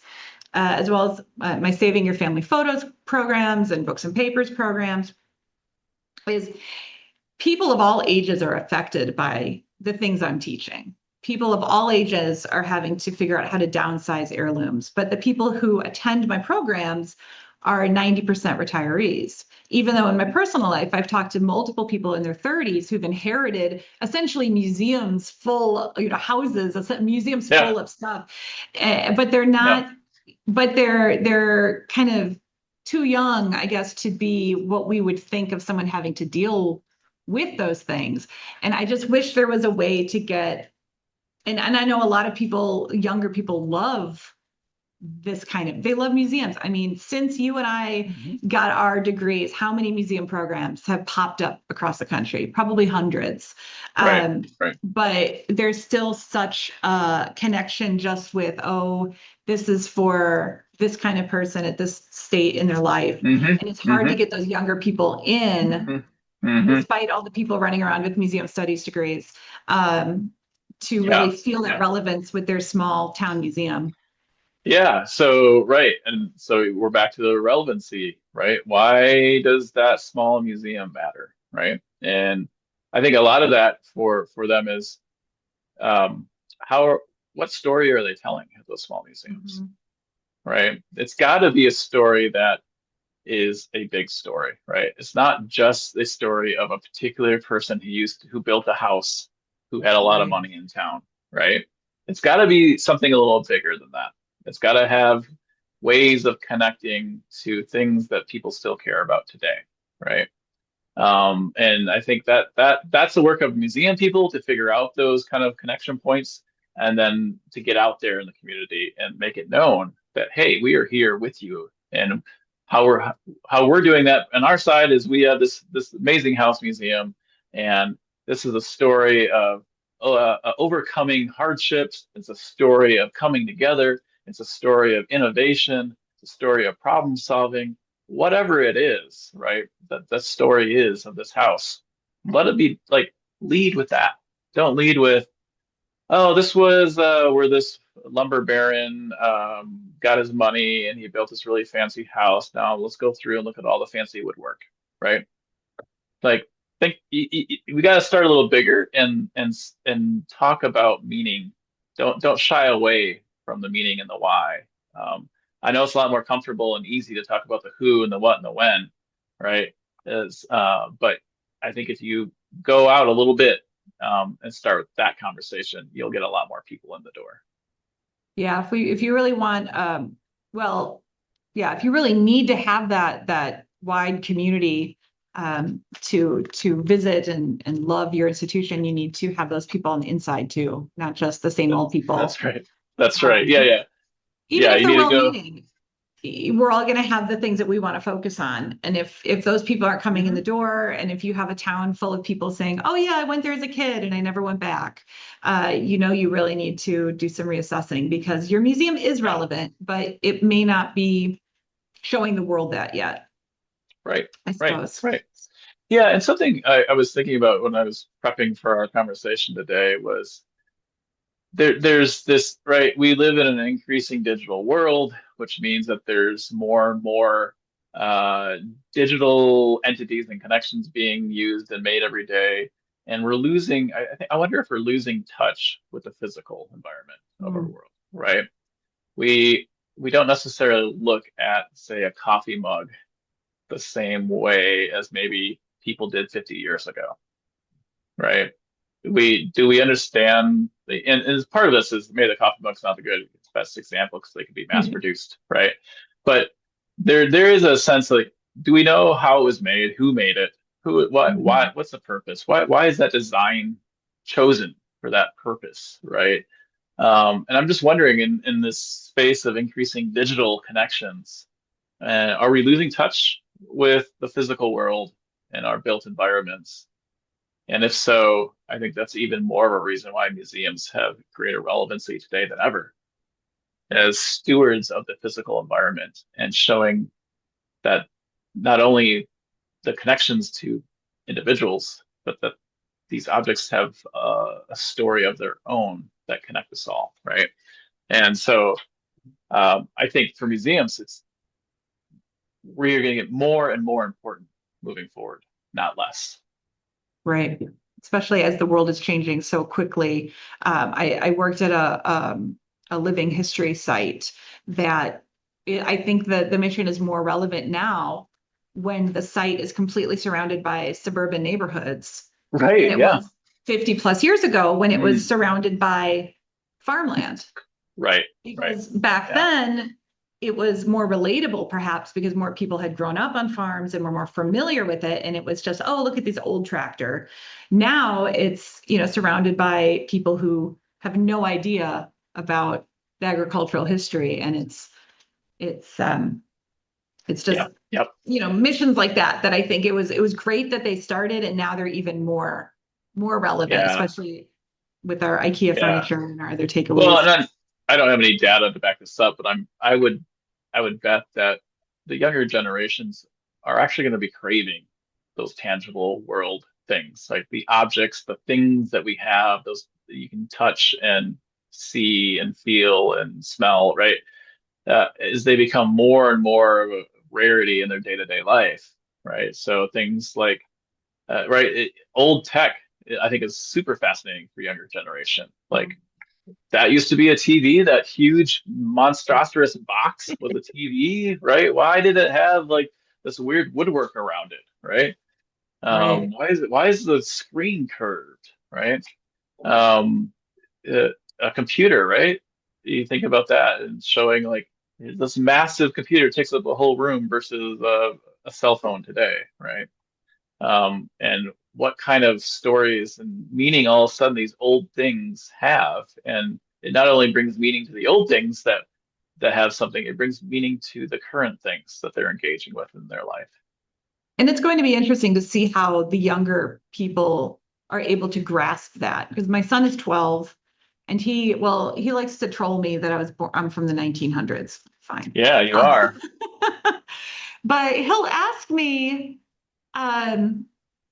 as well as my Saving Your Family Photos programs and books and papers programs. Is people of all ages are affected by the things I'm teaching. People of all ages are having to figure out how to downsize heirlooms, but the people who attend my programs are 90% retirees. Even though in my personal life, I've talked to multiple people in their 30s who've inherited essentially museums full, houses, museums Yeah. full of stuff, but they're not, but they're kind of too young, I guess, to be what we would think of someone having to deal with those things. And I just wish there was a way to get, and I know a lot of people, younger people love they love museums. I mean, since you and I got our degrees, how many museum programs have popped up across the country? Probably hundreds. Right. Right. But there's still such a connection just with, oh, this is for this kind of person at this state in their life. And it's hard to get those younger people in, despite all the people running around with museum studies degrees, to really feel that relevance with their small town museum. Yeah. So, right. And so we're back to the relevancy, right? Why does that small museum matter, right? And I think a lot of that for them is um, what story are they telling at those small museums, right? It's got to be a story that is a big story, right? It's not just the story of a particular person who built a house, who had a lot of money in town, right? It's got to be something a little bigger than that. It's got to have ways of connecting to things that people still care about today, right? And I think that's the work of museum people to figure out those kind of connection points, and then to get out there in the community and make it known that, hey, we are here with you. And how we're doing that on our side is we have this amazing house museum, and this is a story of overcoming hardships. It's a story of coming together. It's a story of innovation. It's a story of problem solving. Whatever it is, right? That story is of this house. Let it be like, lead with that. Don't lead with, oh, this was where this lumber baron got his money and he built this really fancy house. Now let's go through and look at all the fancy woodwork, right? Like, think we got to start a little bigger and talk about meaning. Don't shy away from the meaning and the why. I know it's a lot more comfortable and easy to talk about the who and the what and the when, right? But I think if you go out a little bit and start with that conversation, you'll get a lot more people in the door. Yeah, if you really want, if you really need to have that wide community to visit and love your institution, you need to have those people on the inside too, not just the same old people. That's right. That's right. Yeah, yeah. even Yeah, if you they're need to go. well-meaning, we're all going to have the things that we want to focus on. And if those people aren't coming in the door, and if you have a town full of people saying, oh yeah, I went there as a kid and I never went back, you really need to do some reassessing, because your museum is relevant, but it may not be showing the world that yet, Right, I right, suppose. right. Yeah, and something I was thinking about when I was prepping for our conversation today was there's this, right? We live in an increasing digital world, which means that there's more and more uh, digital entities and connections being used and made every day. And we're losing, I wonder if we're losing touch with the physical environment of our Mm. world, right? We we don't necessarily look at, say, a coffee mug the same way as maybe people did 50 years ago, right? We understand and as part of this is maybe the coffee mug's not the good best example because they could be mass produced, right? But there is a sense like, do we know how it was made, who made it, who, what, why, Mhm. what's the purpose? Why is that design chosen for that purpose, right? And I'm just wondering in this space of increasing digital connections, are we losing touch with the physical world and our built environments? And if so, I think that's even more of a reason why museums have greater relevancy today than ever as stewards of the physical environment and showing that not only the connections to individuals, but that these objects have a story of their own that connect us all, right? And so I think for museums, we're going to get more and more important moving forward, not less. Right. Especially as the world is changing so quickly. I worked at a living history site that I think that the mission is more relevant now when the site is completely surrounded by suburban neighborhoods than Right. it Yeah. was 50 plus years ago when it was Mm. surrounded by farmland. Right. Right. Because back Yeah. then it was more relatable, perhaps because more people had grown up on farms and were more familiar with it. And it was just, oh, look at this old tractor. Now it's, surrounded by people who have no idea about the agricultural history. And it's just, Yep. Yep. missions like that I think it was great that they started, and now they're even more relevant, Yeah. especially with our IKEA Yeah. furniture and our other Well, takeaways. and I don't have any data to back this up, but I would bet that the younger generations are actually going to be craving those tangible world things, like the objects, the things that we have, those that you can touch and see and feel and smell, right? As they become more and more of a rarity in their day-to-day life, right? So things like, right, old tech, I think is super fascinating for younger generation. Like that used to be a TV, that huge monstrous box was a TV, right? Why did it have like this weird woodwork around it, right? Right. Why is the screen curved, right? Um, uh, a computer, right? You think about that and showing like this massive computer takes up a whole room versus a cell phone today, right? And what kind of stories and meaning all of a sudden these old things have. And it not only brings meaning to the old things that have something, it brings meaning to the current things that they're engaging with in their life. And it's going to be interesting to see how the younger people are able to grasp that, because my son is 12 and he likes to troll me that I'm from the 1900s. Fine. Yeah, you Um, are. but he'll ask me um,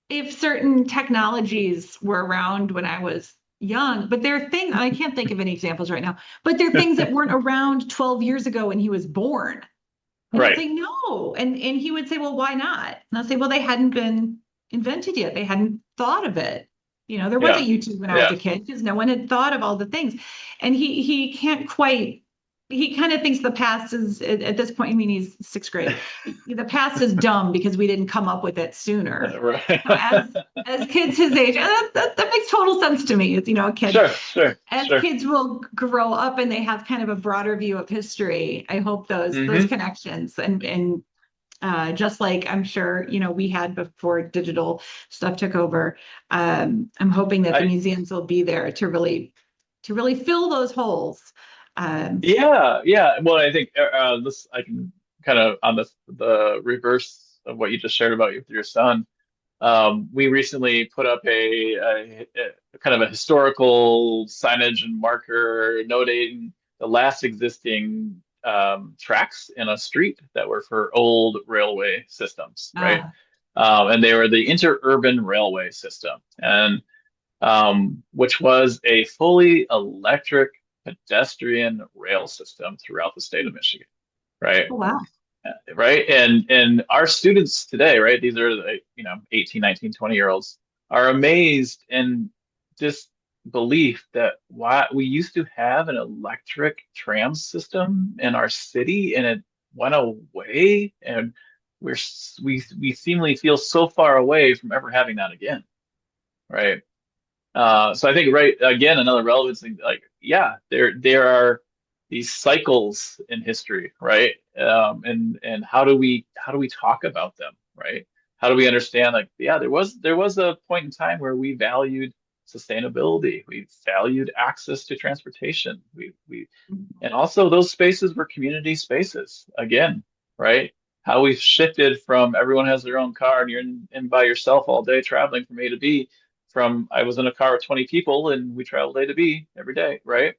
if certain technologies were around when I was young, but there are things, I can't think of any examples right now, but there are things that weren't around 12 years ago when he was born. And he'll Right. say, no. And he would say, well, why not? And I'll say, well, they hadn't been invented yet. They hadn't thought of it. There wasn't Yeah. YouTube when I was Yeah. a kid because no one had thought of all the things. And he can't quite, he kind of thinks the past is at this point, I mean, he's sixth grade. The past is dumb because we didn't come up with it sooner. Right. So as kids his age, and that makes total sense to me. It's, a kid, Sure, sure, as sure. kids will grow up and they have kind of a broader view of history, I hope those Hmm. connections and just like I'm sure we had before digital stuff took over. I'm hoping that the I museums will be there to really fill those holes, Yeah. Well, I think this I can kind of on the reverse of what you just shared about with your son. We recently put up a kind of a historical signage and marker noting the last existing tracks in a street that were for old railway systems, right? Ah, And they were the interurban railway system, and which was a fully electric pedestrian rail system throughout the state of Michigan, right? oh, wow. Right. And our students today, right, these are the, 18, 19, 20-year olds are amazed and disbelief that why we used to have an electric tram system in our city and it went away, and we seemingly feel so far away from ever having that again, right? So I think, right, again, another relevant thing, like, yeah, there are these cycles in history, right? And how do we talk about them, right? How do we understand, like, yeah, there was a point in time where we valued sustainability, we valued access to transportation, we and also those spaces were community spaces again, right? How we've shifted from everyone has their own car and you're in by yourself all day traveling from A to B, from I was in a car with 20 people and we traveled A to B every day, right?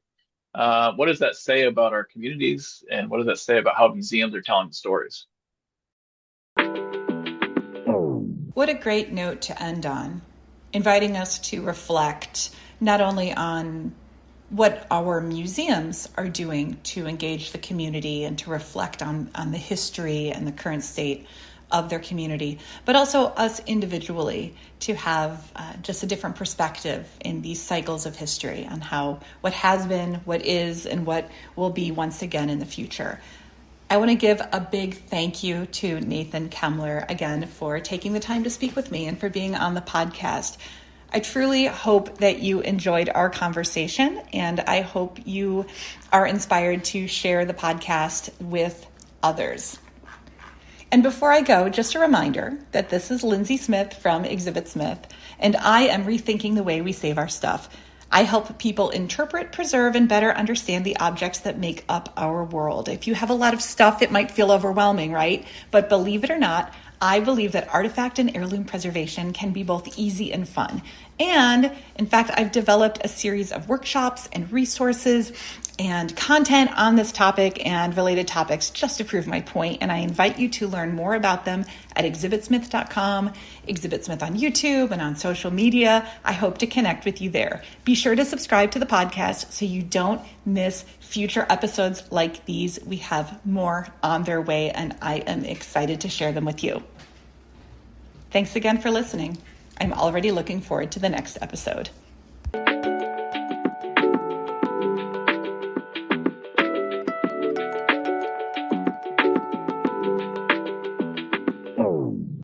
What does that say about our communities, and what does that say about how museums are telling stories? What a great note to end on, inviting us to reflect not only on what our museums are doing to engage the community and to reflect on the history and the current state of their community, but also us individually to have just a different perspective in these cycles of history on how what has been, what is, and what will be once again in the future. I want to give a big thank you to Nathan Kemler again for taking the time to speak with me and for being on the podcast. I truly hope that you enjoyed our conversation, and I hope you are inspired to share the podcast with others. And before I go, just a reminder that this is Lindsay Smith from Exhibit Smith, and I am rethinking the way we save our stuff. I help people interpret, preserve, and better understand the objects that make up our world. If you have a lot of stuff, it might feel overwhelming, right? But believe it or not, I believe that artifact and heirloom preservation can be both easy and fun. And in fact, I've developed a series of workshops and resources and content on this topic and related topics just to prove my point. And I invite you to learn more about them at exhibitsmith.com, Exhibit Smith on YouTube and on social media. I hope to connect with you there. Be sure to subscribe to the podcast so you don't miss future episodes like these. We have more on their way, and I am excited to share them with you. Thanks again for listening. I'm already looking forward to the next episode.